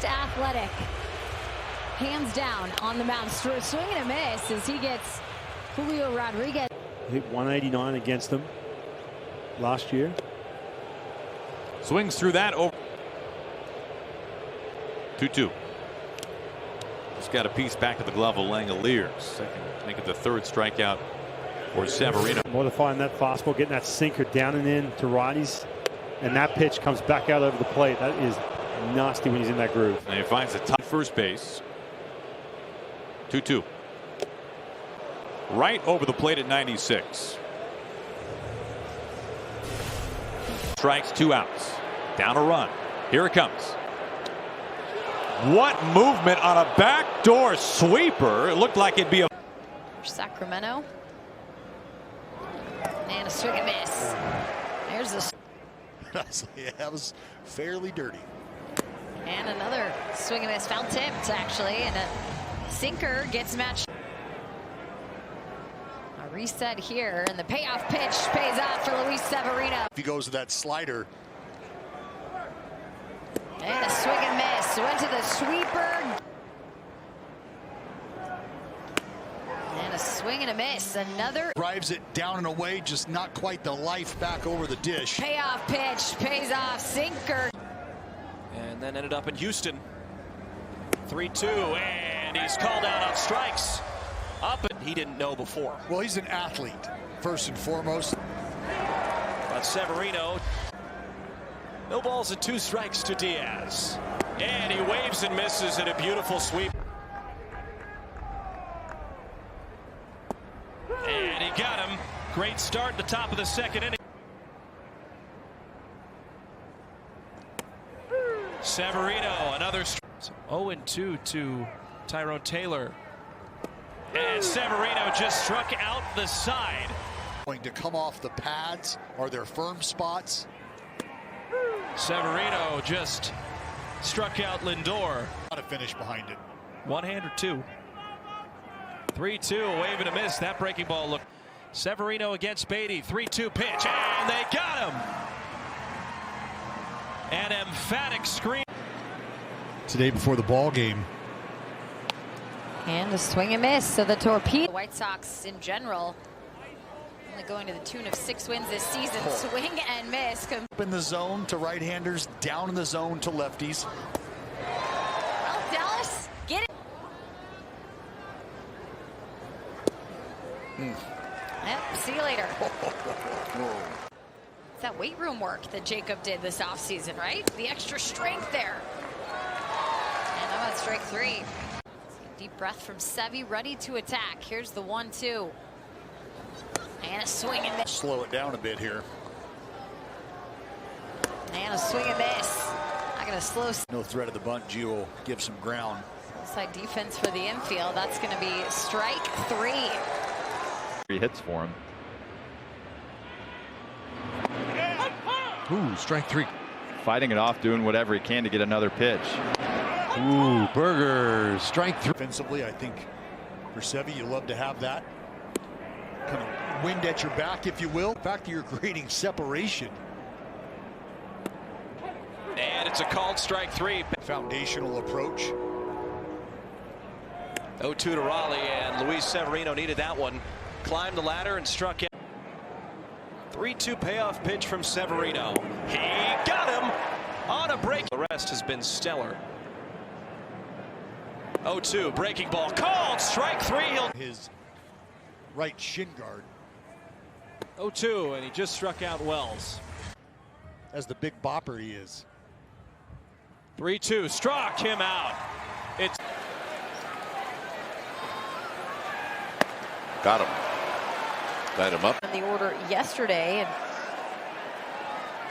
most athletic, hands down, on the mound. Swing and a miss as he gets Julio Rodriguez. Hit 189 against them last year. Swings through that over. 2-2. Just got a piece back of the glove of Langoliers. Second, make it the third strikeout for Severino. Modifying that fastball, getting that sinker down and in to righties, and that pitch comes back out over the plate. That is nasty when he's in that groove. And he finds the top first base. 2-2. Right over the plate at 96. Strikes, 2 outs. Down a run. Here it comes. What movement on a backdoor sweeper. It looked like it'd be a Sacramento. And a swing and miss. There's the. Yeah, that was fairly dirty. And another swing and miss. Foul tipped, actually. And a sinker gets matched. A reset here. And the payoff pitch pays off for Luis Severino. If he goes to that slider. And a swing and miss. Went to the sweeper. And a swing and a miss. Another. Drives it down and away, just not quite the life back over the dish. Payoff pitch pays off. Sinker. And then ended up in Houston. 3-2, and he's called out on strikes. Up, and he didn't know before. Well, he's an athlete, first and foremost. But Severino. No balls and 2 strikes to Diaz. And he waves and misses at a beautiful sweep. And he got him. Great start at the top of the second inning. Severino, another 0-2 to Tyrone Taylor. And Severino just struck out the side. Going to come off the pads or their firm spots. Severino just struck out Lindor. Not a finish behind it. 1 hand or 2. 3-2, a wave and a miss. That breaking ball looked. Severino against Beatty. 3-2 pitch, and they got him. An emphatic screen. Today before the ball game. And a swing and miss. So the torpedo. The White Sox in general only going to the tune of 6 wins this season. Swing and miss. Up in the zone to right-handers, down in the zone to lefties. Well, Dallas, get it. Yep, see you later. It's that weight room work that Jacob did this offseason, right? The extra strength there. And how about strike 3? Deep breath from Sevy, ready to attack. Here's the 1-2. And a swing and miss. Slow it down a bit here. And a swing and miss. Not going to slow. No threat of the bunt. Gio will give some ground. Side defense for the infield. That's going to be strike 3. 3 hits for him. Ooh, strike 3. Fighting it off, doing whatever he can to get another pitch. Ooh, Burger, strike 3. Offensively, I think for Sevy, you love to have that kind of wind at your back, if you will. The fact that you're creating separation. And it's a called strike 3. Foundational approach. 0-2 to Raleigh, and Luis Severino needed that one. Climbed the ladder and struck in. 3-2 payoff pitch from Severino. He got him on a break. The rest has been stellar. 0-2 breaking ball called strike 3. His right shin guard. 0-2, and he just struck out Wells. As the big bopper he is. 3-2 struck him out. It's Got him. Tied him up. In the order yesterday and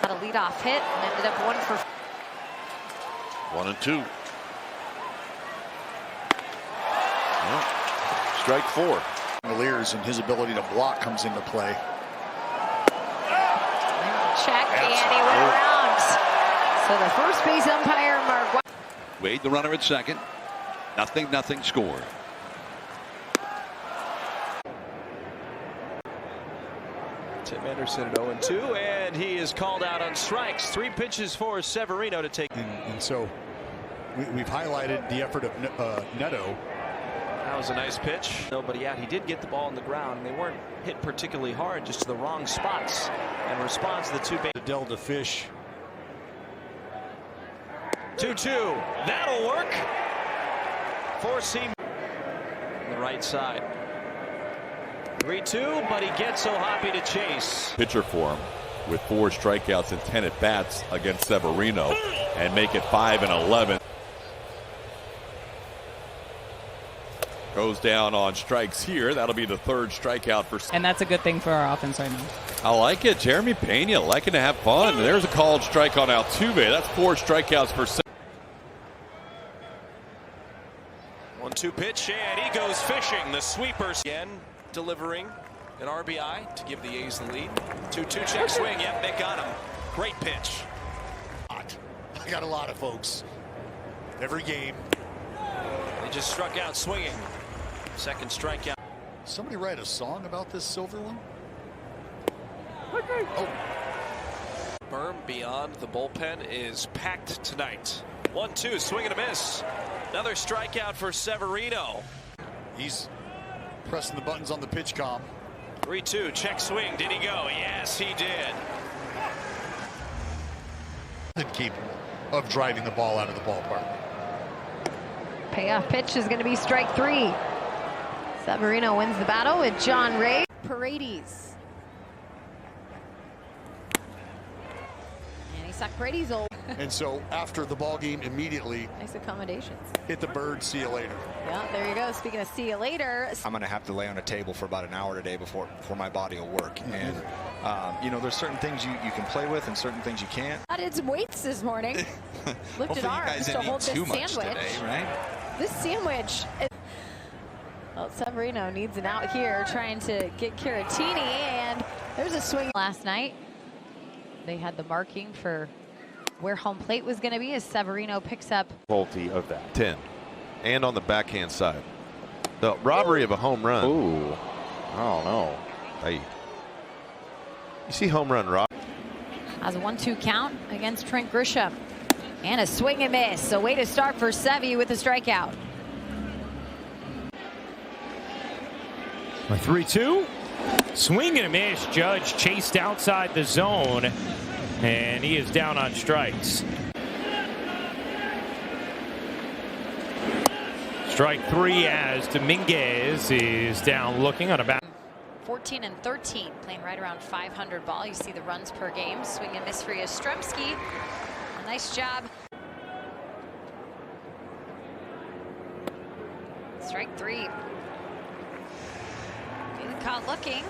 had a leadoff hit and ended up 1 for 1 and 2. Well, strike 4. Langoliers and his ability to block comes into play. check, and he went around. So the first base umpire, Mark Wade, the runner at second. 0-0 score. Tim Anderson at 0-2, and he is called out on strikes. 3 pitches for Severino to take. And so We've highlighted the effort of Neto. That was a nice pitch. Nobody out. He did get the ball on the ground, and they weren't hit particularly hard, just to the wrong spots. And responds to the two base. Delta Fish. 2-2. That'll work. Four-seam. On the right side. 3-2, but he gets so happy to chase. Pitcher for him with 4 strikeouts and 10 at bats against Severino and make it 5-11. Goes down on strikes here. That'll be the 3rd strikeout for. And that's a good thing for our offense right now. I like it. Jeremy Pena liking to have fun. There's a called strike on Altuve. That's 4 strikeouts for. 1-2 pitch, and he goes fishing. The sweepers again delivering an RBI to give the A's the lead. 2-2 check swing. Yep, they got him. Great pitch. I got a lot of folks. Every game. They just struck out swinging. 2nd strikeout. Somebody write a song about this silver one? Oh. Berm beyond the bullpen is packed tonight. 1-2, swing and a miss. Another strikeout for Severino. He's pressing the buttons on the pitch comm. 3-2, check swing. Did he go? Yes, he did. Capable of driving the ball out of the ballpark. Payoff pitch is going to be strike 3. Severino wins the battle with John Ray. Paredes. And he sucked Paredes old. And so after the ball game, immediately Nice accommodations. hit the bird. See you later. Yeah, there you go. Speaking of see you later. I'm going to have to lay on a table for about an hour today before my body will work. And, you know, there's certain things you can play with and certain things you can't. I did some weights this morning. Lifted arms to hold this sandwich. Today, right? This sandwich. Well, Severino needs an out here trying to get Caratini, and there's a swing. Last night, they had the marking for where home plate was going to be as Severino picks up. Faulty of that. 10. And on the backhand side. The robbery of a home run. Ooh. I don't know. Hey. You see home run, Rob? Has a 1-2 count against Trent Grisham. And a swing and miss. A way to start for Sevy with a strikeout. A 3-2. Swing and a miss. Judge chased outside the zone. And he is down on strikes. Strike 3 as Dominguez is down looking on a back. 14 and 13, playing right around 500 ball. You see the runs per game. Swing and miss for Yastrzemski. A nice job. Strike 3. Feeling caught looking.